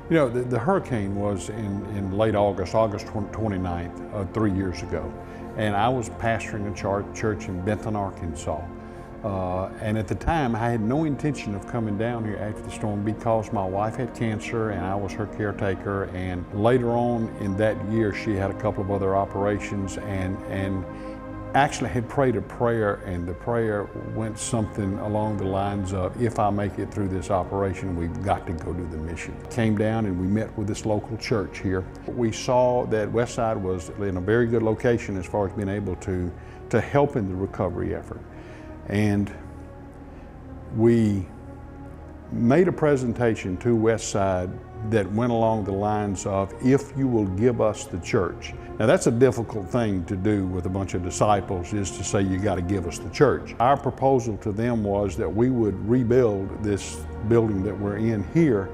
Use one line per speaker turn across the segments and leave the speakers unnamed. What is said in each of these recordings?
You know, the hurricane was in late August, August 29th, 3 years ago. And I was pastoring a church in Benton, Arkansas. And at the time, I had no intention of coming down here after the storm because my wife had cancer and I was her caretaker. And later on in that year, she had a couple of other operations and actually had prayed a prayer, and the prayer went something along the lines of, if I make it through this operation, we've got to go do the mission. Came down and we met with this local church here. We saw that Westside was in a very good location as far as being able to help in the recovery effort. And we made a presentation to Westside that went along the lines of, if you will give us the church. Now that's a difficult thing to do with a bunch of disciples, is to say you got to give us the church. Our proposal to them was that we would rebuild this building that we're in here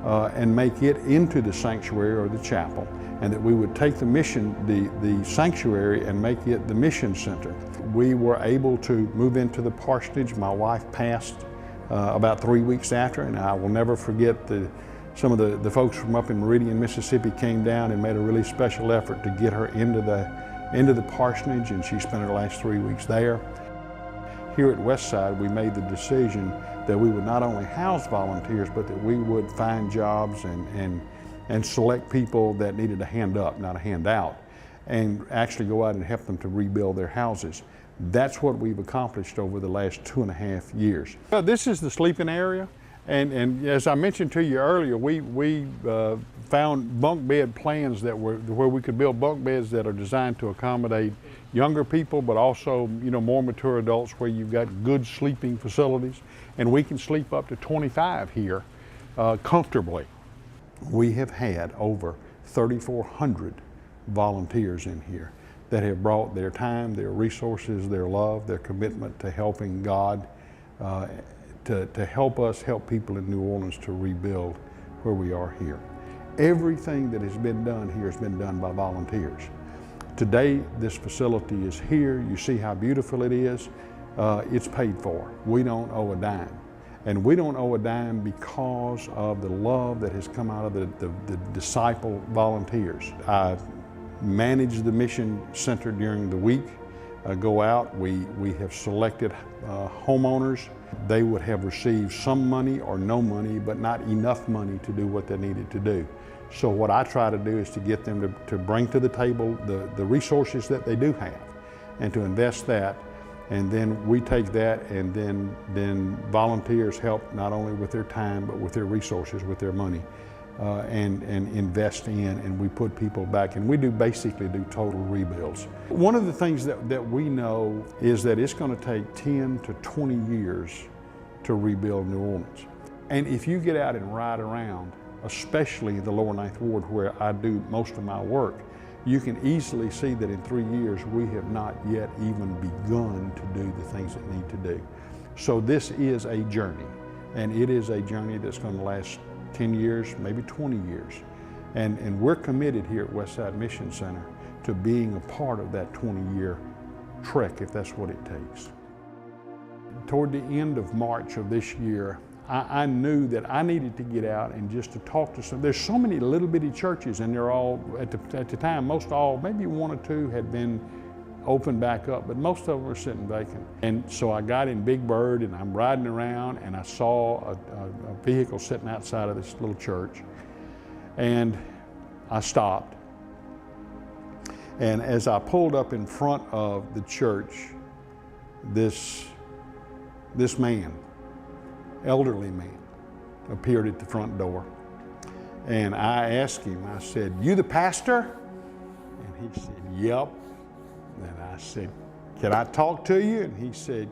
and make it into the sanctuary or the chapel, and that we would take the mission, the sanctuary, and make it the mission center. We were able to move into the parsonage. My wife passed about 3 weeks after, and I will never forget some of the folks from up in Meridian, Mississippi came down and made a really special effort to get her into the parsonage, and she spent her last 3 weeks there. Here at Westside, we made the decision that we would not only house volunteers, but that we would find jobs and select people that needed a hand up, not a hand out, and actually go out and help them to rebuild their houses. That's what we've accomplished over the last 2.5 years. This is the sleeping area. And as I mentioned to you earlier, we found bunk bed plans that were where we could build bunk beds that are designed to accommodate younger people, but also, you know, more mature adults, where you've got good sleeping facilities. And we can sleep up to 25 here comfortably. We have had over 3,400 volunteers in here that have brought their time, their resources, their love, their commitment to helping God, to help us help people in New Orleans to rebuild where we are here. Everything that has been done here has been done by volunteers. Today, this facility is here. You see how beautiful it is. It's paid for. We don't owe a dime. And we don't owe a dime because of the love that has come out of the disciple volunteers. I manage the mission center during the week. Go out, we have selected homeowners. They would have received some money or no money, but not enough money to do what they needed to do. So what I try to do is to get them to bring to the table the resources that they do have, and to invest that. And then we take that, and then volunteers help not only with their time, but with their resources, with their money, and invest in, and we put people back, and we basically do total rebuilds. One of the things that we know is that it's going to take 10 to 20 years to rebuild New Orleans. And if you get out and ride around, especially the lower Ninth Ward where I do most of my work, you can easily see that in 3 years we have not yet even begun to do the things that need to do. So this is a journey, and it is a journey that's going to last 10 years, maybe 20 years. And we're committed here at Westside Mission Center to being a part of that 20-year trek, if that's what it takes. Toward the end of March of this year, I knew that I needed to get out and just to talk to some. There's so many little bitty churches, and they're all, at the time, most all, maybe one or two had been opened back up, but most of them were sitting vacant. And so I got in Big Bird, and I'm riding around, and I saw a vehicle sitting outside of this little church, and I stopped. And as I pulled up in front of the church, this man, elderly man, appeared at the front door. And I asked him, I said, "You the pastor?" And he said, "Yep." And I said, "Can I talk to you?" And he said,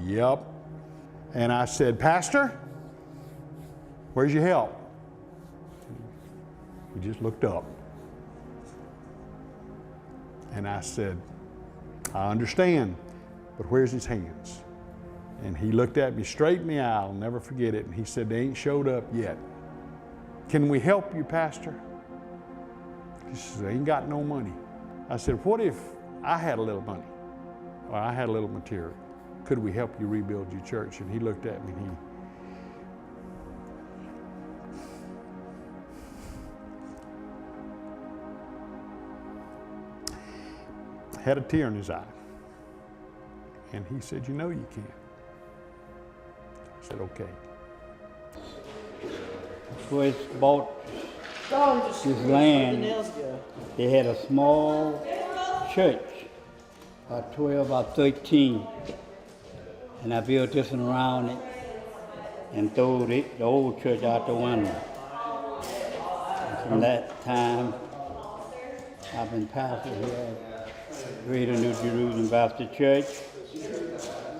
"Yep." And I said, "Pastor, where's your help?" He just looked up. And I said, "I understand, but where's his hands?" And he looked at me straight in the eye, I'll never forget it, and he said, "They ain't showed up yet. Can we help you, Pastor?" He said, "I ain't got no money." I said, "What if I had a little money, or I had a little material? could we help you rebuild your church? And he looked at me and he had a tear in his eye. And he said, you know you can. I said, okay.
First bought this land, they had a small church, about 12 or 13. And I built this one around it and threw the old church out the window. And from that time, I've been pastor here at Greater New Jerusalem Baptist Church.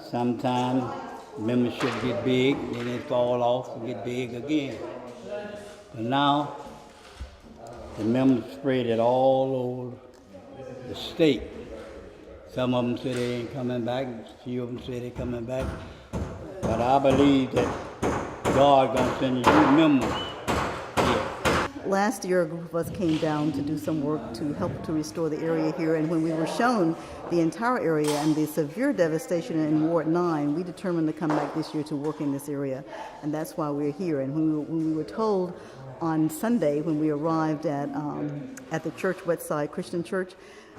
Sometimes membership get big, then it fall off and get big again. But now, the members spread it all over the state. Some of them say they ain't coming back, a few of them say they're coming back. But I believe that God gonna send you members here.
Last year, a group of us came down to do some work to help to restore the area here, and when we were shown the entire area and the severe devastation in Ward 9, we determined to come back this year to work in this area, and that's why we're here. And when we were told on Sunday, when we arrived at the church, Westside Christian Church,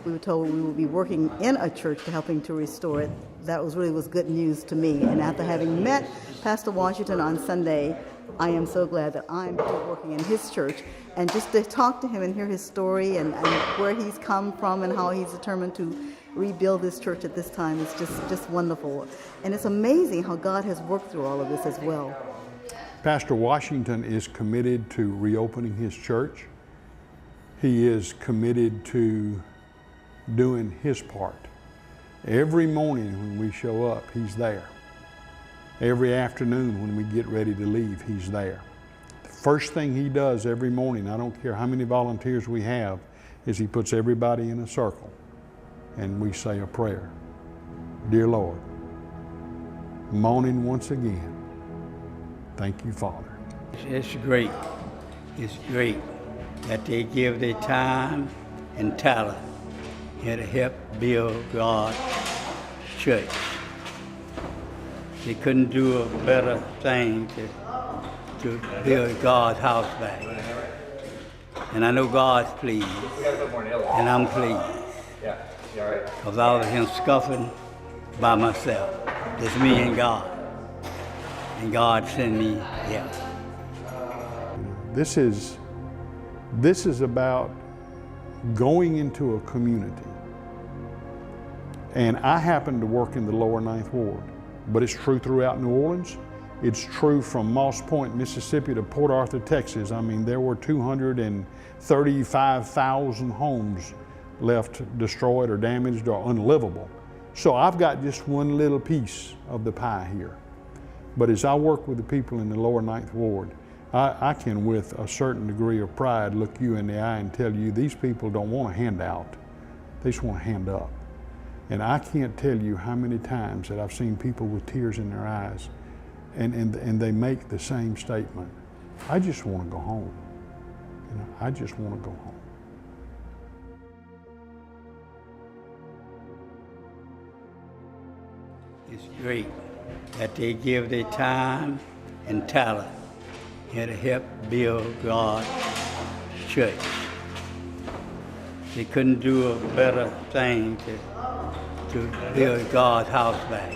we were told we would be working in a church to helping to restore it. That was good news to me. And after having met Pastor Washington on Sunday, I am so glad that I'm here working in his church. And just to talk to him and hear his story and where he's come from and how he's determined to rebuild this church at this time is just wonderful. And it's amazing how God has worked through all of this as well.
Pastor Washington is committed to reopening his church. He is committed to doing his part. Every morning when we show up, he's there. Every afternoon when we get ready to leave, he's there. The first thing he does every morning, I don't care how many volunteers we have, is he puts everybody in a circle and we say a prayer. Dear Lord, morning once again, thank you, Father.
It's great that they give their time and talent here to help build God's church. They couldn't do a better thing to build God's house back. And I know God's pleased, and I'm pleased. Because I was here scuffing by myself, just me and God. And God sent me here.
This is about going into a community. And I happen to work in the lower Ninth Ward, but it's true throughout New Orleans. It's true from Moss Point, Mississippi to Port Arthur, Texas. I mean, there were 235,000 homes left destroyed or damaged or unlivable. So I've got just one little piece of the pie here. But as I work with the people in the lower Ninth Ward, I can, with a certain degree of pride, look you in the eye and tell you these people don't want a handout. They just want a hand up. And I can't tell you how many times that I've seen people with tears in their eyes and they make the same statement. I just want to go home. You know, I just want to go home.
It's great that they give their time and talent here to help build God's church. They couldn't do a better thing to build God's house back.